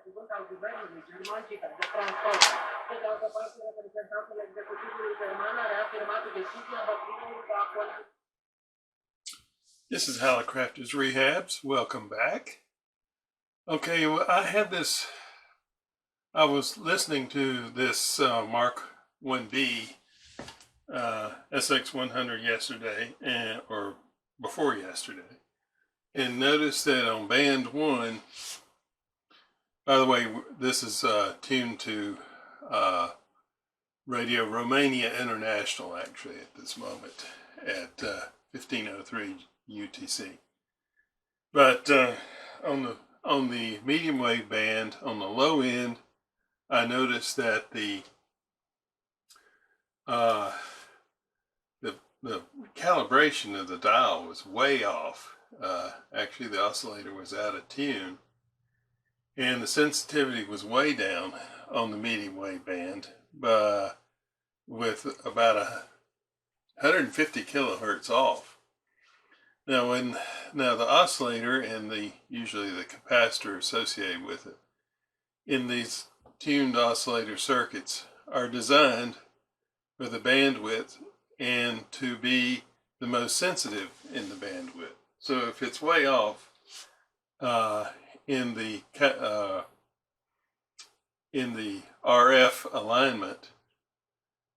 attributo al governo di Germanica del trasporto, che d'altra parte il rappresentante dell'esecutivo di Germania ha affermato che tutti abbattimenti da qualche. This is Hallicrafters Rehabs. Welcome back. Okay, well, I was listening to this Mark 1B SX-100 yesterday, or before yesterday, and noticed that on band 1, by the way, this is tuned to Radio Romania International, actually, at this moment, at 1503 UTC. But on the medium wave band, on the low end, I noticed that the calibration of the dial was way off. Actually, the oscillator was out of tune, and the sensitivity was way down on the medium wave band, with about 150 kilohertz off. Now the oscillator and usually the capacitor associated with it in these tuned oscillator circuits are designed for the bandwidth and to be the most sensitive in the bandwidth. So if it's way off in the RF alignment,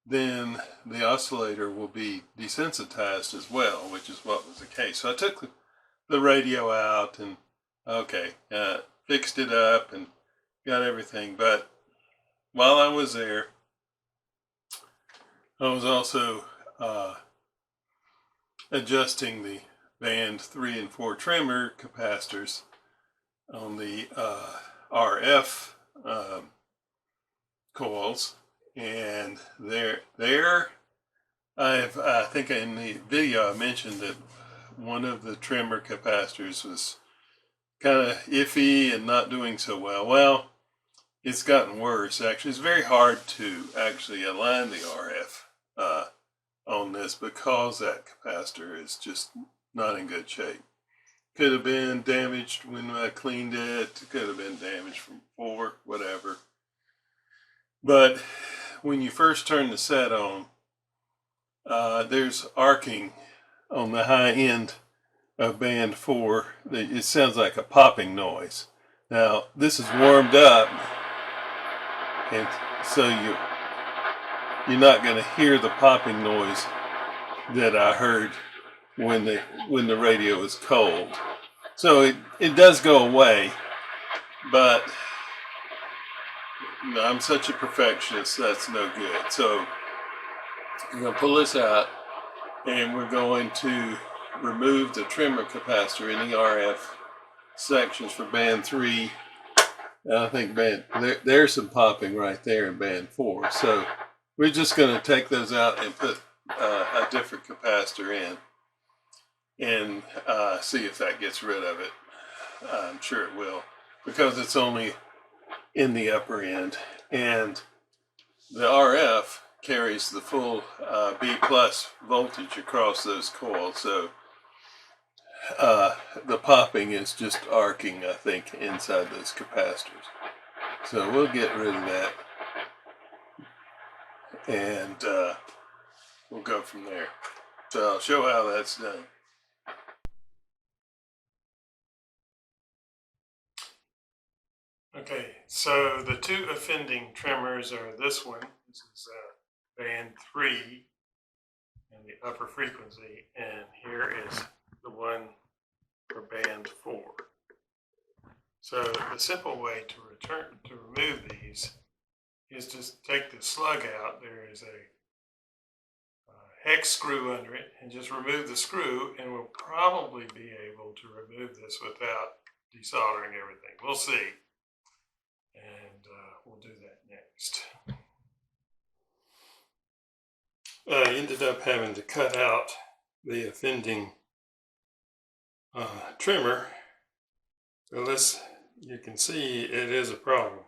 then the oscillator will be desensitized as well, which is what was the case. So I took the radio out and fixed it up and got everything. But while I was there, I was also adjusting the band 3 and 4 trimmer capacitors on the RF coils. And I think in the video I mentioned that one of the trimmer capacitors was kind of iffy and not doing so well. Well, it's gotten worse. Actually, it's very hard to actually align the RF on this because that capacitor is just not in good shape. Could have been damaged when I cleaned it. Could have been damaged from before, whatever. But when you first turn the set on, there's arcing on the high end of band 4. It sounds like a popping noise. Now this is warmed up, and so you're not going to hear the popping noise that I heard when the radio is cold. So it does go away, but I'm such a perfectionist, that's no good. So I'm going to pull this out, and we're going to remove the trimmer capacitor in the RF sections for band 3. I think there's some popping right there in band 4. So we're just going to take those out and put a different capacitor in and see if that gets rid of it. I'm sure it will, because it's only in the upper end, and the RF carries the full B plus voltage across those coils. So the popping is just arcing, I think, inside those capacitors. So we'll get rid of that, and we'll go from there. So I'll show how that's done. Okay, so the two offending trimmers are this one. This is band 3 and the upper frequency, and here is the one for band 4. So the simple way to remove these is to take the slug out. There is a hex screw under it, and just remove the screw, and we'll probably be able to remove this without desoldering everything. We'll see. And we'll do that next. I ended up having to cut out the offending trimmer. So you can see it is a problem.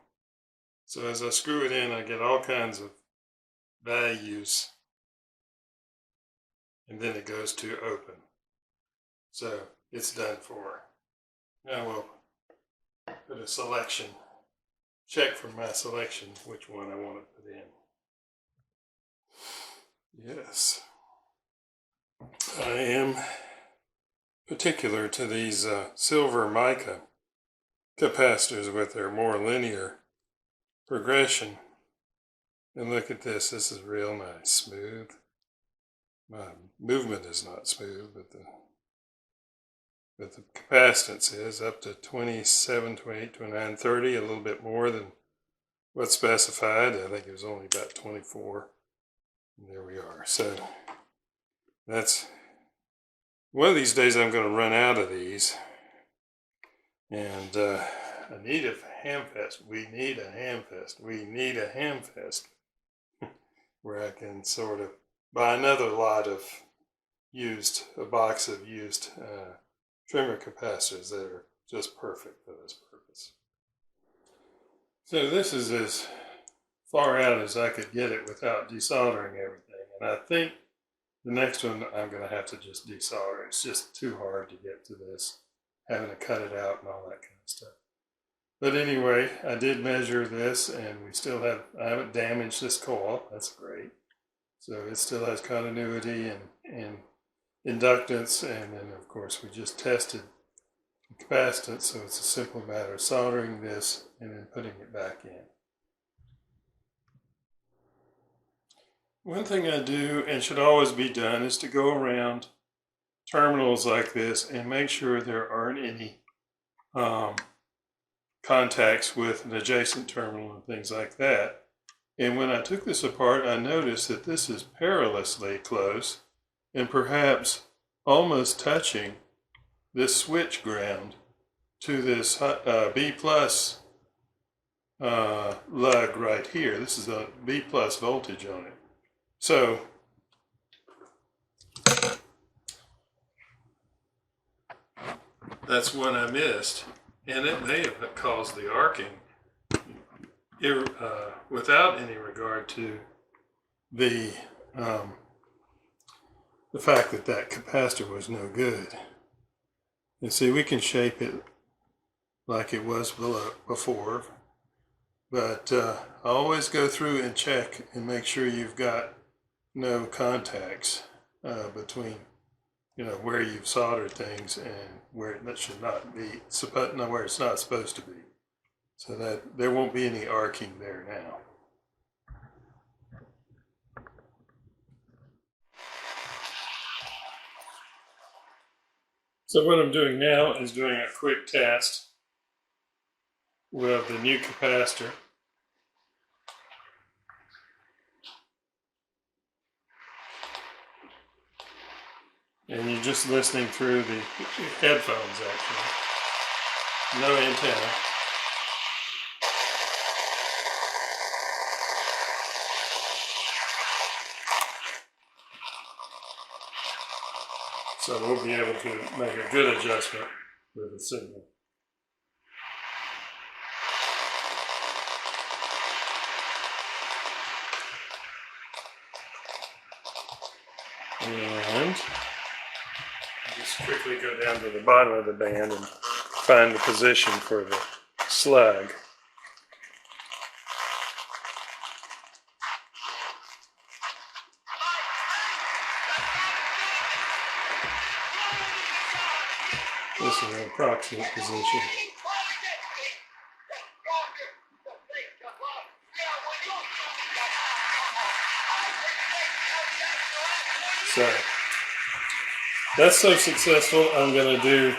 So as I screw it in, I get all kinds of values, and then it goes to open. So it's done for. Now we'll put a selection check for my selection which one I want to put in. Yes, I am particular to these silver mica capacitors with their more linear progression. And look at this, this is real nice, smooth. My movement is not smooth, but the capacitance is up to 27, 28, 29, 30, a little bit more than what's specified. I think it was only about 24. And there we are. So that's, one of these days I'm going to run out of these. And I need a hamfest. We need a hamfest. We need a hamfest where I can sort of buy another lot of a box of used trimmer capacitors that are just perfect for this purpose. So this is as far out as I could get it without desoldering everything. And I think the next one I'm going to have to just desolder. It's just too hard to get to this, having to cut it out and all that kind of stuff. But anyway, I did measure this, and I haven't damaged this coil. That's great. So it still has continuity and inductance, and then of course we just tested the capacitance, so it's a simple matter of soldering this and then putting it back in. One thing I do, and should always be done, is to go around terminals like this and make sure there aren't any contacts with an adjacent terminal and things like that. And when I took this apart, I noticed that this is perilously close and perhaps almost touching this switch ground to this B plus lug right here. This is a B plus voltage on it. So that's one I missed, and it may have caused the arcing without any regard to the fact that that capacitor was no good. And see, we can shape it like it was before, but I always go through and check and make sure you've got no contacts between, where you've soldered things and where it should not be, where it's not supposed to be, so that there won't be any arcing there now. So what I'm doing now is doing a quick test with the new capacitor. And you're just listening through the headphones, actually. No antenna. So we'll be able to make a good adjustment with the signal. And just quickly go down to the bottom of the band and find the position for the slug. This is an approximate position. So that's so successful, I'm going to do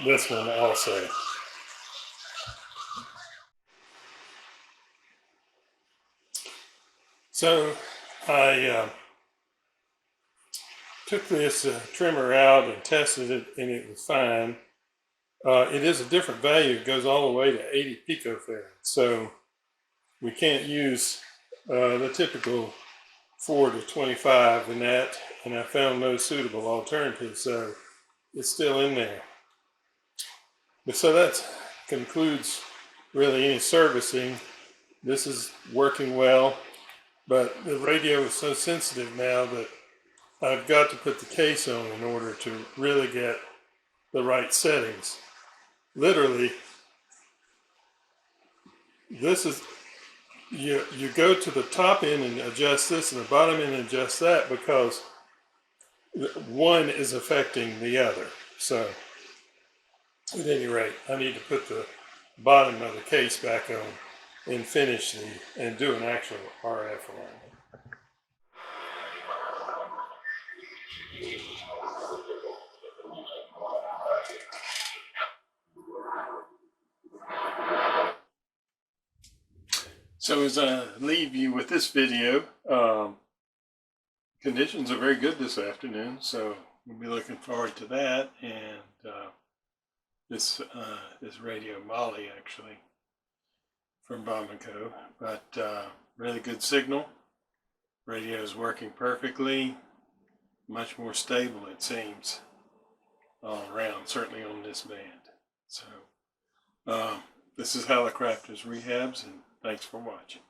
this one also. So I took this trimmer out and tested it, and it was fine. It is a different value. It goes all the way to 80 picofarads. So we can't use the typical 4 to 25 in that, and I found no suitable alternative, so it's still in there. But so that concludes really any servicing. This is working well, but the radio is so sensitive now that I've got to put the case on in order to really get the right settings. Literally, this is, you go to the top end and adjust this and the bottom end and adjust that, because one is affecting the other. So at any rate, I need to put the bottom of the case back on and finish and do an actual RF alignment. So as I leave you with this video, conditions are very good this afternoon, so we'll be looking forward to that. And this Radio Molly, actually, from Bamako, but really good signal. Radio is working perfectly, much more stable, it seems, all around, certainly on this band. So this is Hallicrafters Rehabs, and thanks for watching.